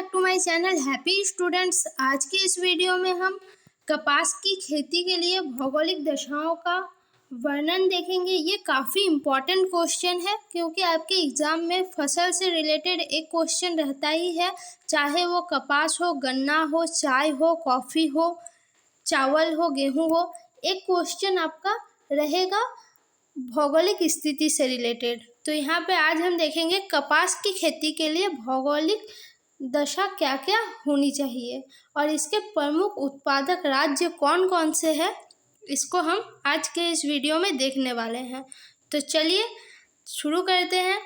Back to my channel happy students. आज की इस वीडियो में हम कपास की खेती के लिए भौगोलिक दशाओं का वर्णन देखेंगे। ये काफ़ी इम्पॉर्टेंट क्वेश्चन है क्योंकि आपके एग्ज़ाम में फसल से रिलेटेड एक क्वेश्चन रहता ही है, चाहे वो कपास हो, गन्ना हो, चाय हो, कॉफ़ी हो, चावल हो, गेहूँ हो। एक क्वेश्चन आपका रहेगा भौगोलिक स्थिति से रिलेटेड। तो यहाँ पे आज हम देखेंगे कपास की खेती के लिए भौगोलिक दशा क्या क्या होनी चाहिए और इसके प्रमुख उत्पादक राज्य कौन कौन से हैं, इसको हम आज के इस वीडियो में देखने वाले हैं। तो चलिए शुरू करते हैं।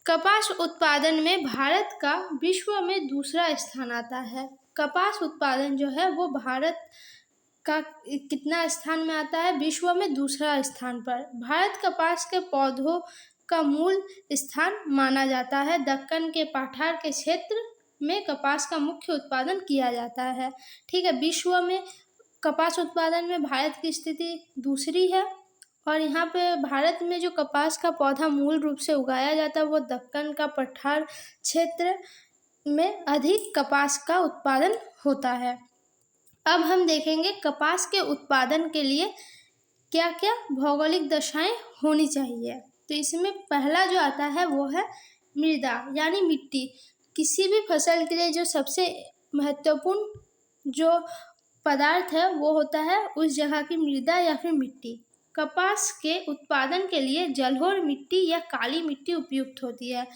कपास उत्पादन में भारत का विश्व में दूसरा स्थान आता है। कपास उत्पादन जो है वो भारत का कितना स्थान में आता है? विश्व में दूसरा स्थान पर। भारत कपास के पौधों का मूल स्थान माना जाता है। दक्कन के पठार के क्षेत्र में कपास का मुख्य उत्पादन किया जाता है। ठीक है, विश्व में कपास उत्पादन में भारत की स्थिति दूसरी है और यहाँ पे भारत में जो कपास का पौधा मूल रूप से उगाया जाता है वो दक्कन का पठार क्षेत्र में अधिक कपास का उत्पादन होता है। अब हम देखेंगे कपास के उत्पादन के लिए क्या क्या भौगोलिक दशाएं होनी चाहिए। तो इसमें पहला जो आता है वो है मृदा यानी मिट्टी। किसी भी फसल के लिए जो सबसे महत्वपूर्ण जो पदार्थ है वो होता है उस जगह की मृदा या फिर मिट्टी। कपास के उत्पादन के लिए जलोढ़ मिट्टी या काली मिट्टी उपयुक्त होती है।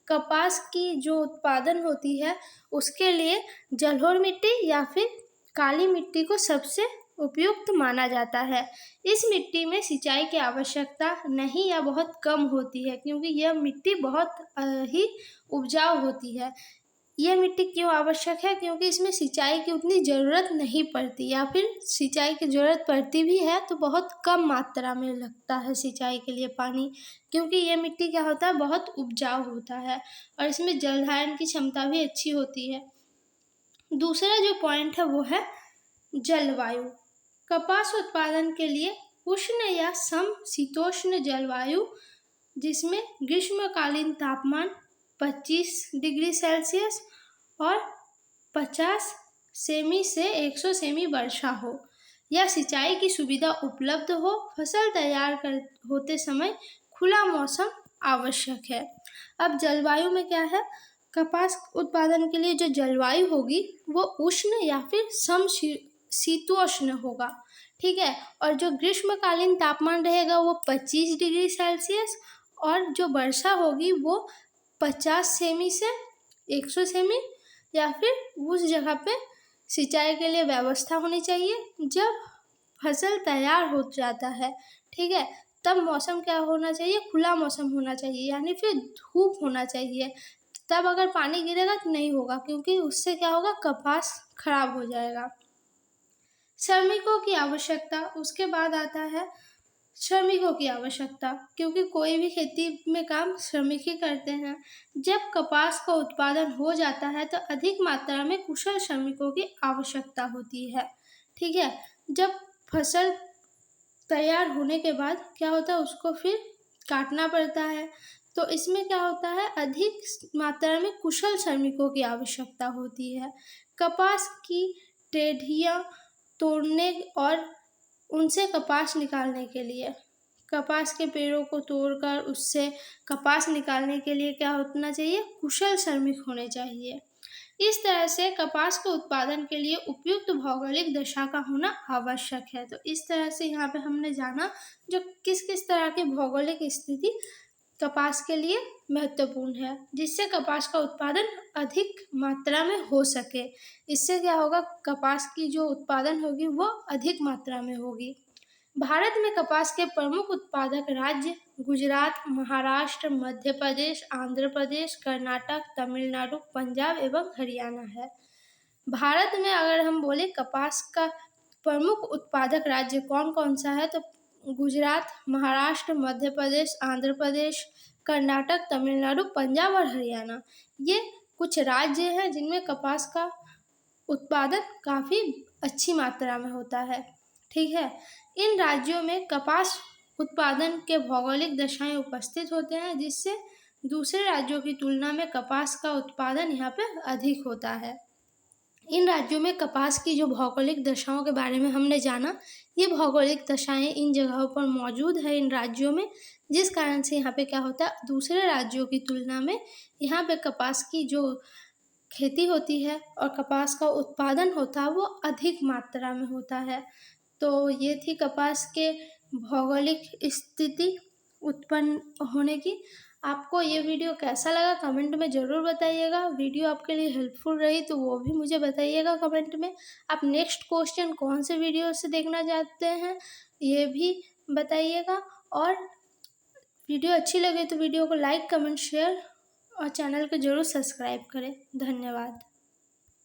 कपास की जो उत्पादन होती है उसके लिए जलोढ़ मिट्टी या फिर काली मिट्टी को सबसे उपयुक्त माना जाता है। इस मिट्टी में सिंचाई की आवश्यकता नहीं या बहुत कम होती है क्योंकि यह मिट्टी बहुत ही उपजाऊ होती है। यह मिट्टी क्यों आवश्यक है? क्योंकि इसमें सिंचाई की उतनी ज़रूरत नहीं पड़ती या फिर सिंचाई की ज़रूरत पड़ती भी है तो बहुत कम मात्रा में लगता है सिंचाई के लिए पानी, क्योंकि यह मिट्टी क्या होता है बहुत उपजाऊ होता है और इसमें जल धारण की क्षमता भी अच्छी होती है। दूसरा जो पॉइंट है वो है जलवायु। कपास उत्पादन के लिए उष्ण या समशीतोष्ण जलवायु जिसमें ग्रीष्मकालीन तापमान 25 डिग्री सेल्सियस और 50 सेमी से 100 सेमी वर्षा हो या सिंचाई की सुविधा उपलब्ध हो। फसल तैयार होते समय खुला मौसम आवश्यक है। अब जलवायु में क्या है? कपास उत्पादन के लिए जो जलवायु होगी वो उष्ण या फिर समशीतोष्ण होगा। ठीक है, और जो ग्रीष्मकालीन तापमान रहेगा वो 25 डिग्री सेल्सियस और जो वर्षा होगी वो 50 सेमी से 100 सेमी या फिर उस जगह पे सिंचाई के लिए व्यवस्था होनी चाहिए। जब फसल तैयार हो जाता है, ठीक है, तब मौसम क्या होना चाहिए? खुला मौसम होना चाहिए यानी फिर धूप होना चाहिए। तब अगर पानी गिरेगा तो नहीं होगा क्योंकि उससे क्या होगा? कपास खराब हो जाएगा। श्रमिकों की आवश्यकता, उसके बाद आता है श्रमिकों की आवश्यकता, क्योंकि कोई भी खेती में काम श्रमिक ही करते हैं। जब कपास का उत्पादन हो जाता है तो अधिक मात्रा में कुशल श्रमिकों की आवश्यकता होती है। ठीक है, जब फसल तैयार होने के बाद क्या होता है? उसको फिर काटना पड़ता है, तो इसमें क्या होता है? अधिक मात्रा में कुशल श्रमिकों की आवश्यकता होती है। कपास की टेढ़ियाँ तोड़ने और उनसे कपास निकालने के लिए, कपास के पेड़ों को तोड़कर उससे कपास निकालने के लिए क्या होना चाहिए? कुशल श्रमिक होने चाहिए। इस तरह से कपास के उत्पादन के लिए उपयुक्त भौगोलिक दशा का होना आवश्यक है। तो इस तरह से यहाँ पे हमने जाना जो किस किस तरह की भौगोलिक स्थिति कपास के लिए महत्वपूर्ण है, जिससे कपास का उत्पादन अधिक मात्रा में हो सके। इससे क्या होगा? कपास की जो उत्पादन होगी वो अधिक मात्रा में होगी। भारत में कपास के प्रमुख उत्पादक राज्य गुजरात, महाराष्ट्र, मध्य प्रदेश, आंध्र प्रदेश, कर्नाटक, तमिलनाडु, पंजाब एवं हरियाणा है। भारत में अगर हम बोले कपास का प्रमुख उत्पादक राज्य कौन कौन सा है, तो गुजरात, महाराष्ट्र, मध्य प्रदेश, आंध्र प्रदेश, कर्नाटक, तमिलनाडु, पंजाब और हरियाणा, ये कुछ राज्य हैं जिनमें कपास का उत्पादन काफ़ी अच्छी मात्रा में होता है। ठीक है, इन राज्यों में कपास उत्पादन के भौगोलिक दशाएं उपस्थित होते हैं जिससे दूसरे राज्यों की तुलना में कपास का उत्पादन यहाँ पे अधिक होता है। इन राज्यों में कपास की जो भौगोलिक दशाओं के बारे में हमने जाना, ये भौगोलिक दशाएं इन जगहों पर मौजूद है इन राज्यों में, जिस कारण से यहाँ पे क्या होता है, दूसरे राज्यों की तुलना में यहाँ पे कपास की जो खेती होती है और कपास का उत्पादन होता है वो अधिक मात्रा में होता है। तो ये थी कपास के भौगोलिक स्थिति उत्पन्न होने की। आपको ये वीडियो कैसा लगा कमेंट में ज़रूर बताइएगा। वीडियो आपके लिए हेल्पफुल रही तो वो भी मुझे बताइएगा कमेंट में। आप नेक्स्ट क्वेश्चन कौन से वीडियो से देखना चाहते हैं ये भी बताइएगा। और वीडियो अच्छी लगे तो वीडियो को लाइक, कमेंट, शेयर और चैनल को ज़रूर सब्सक्राइब करें। धन्यवाद।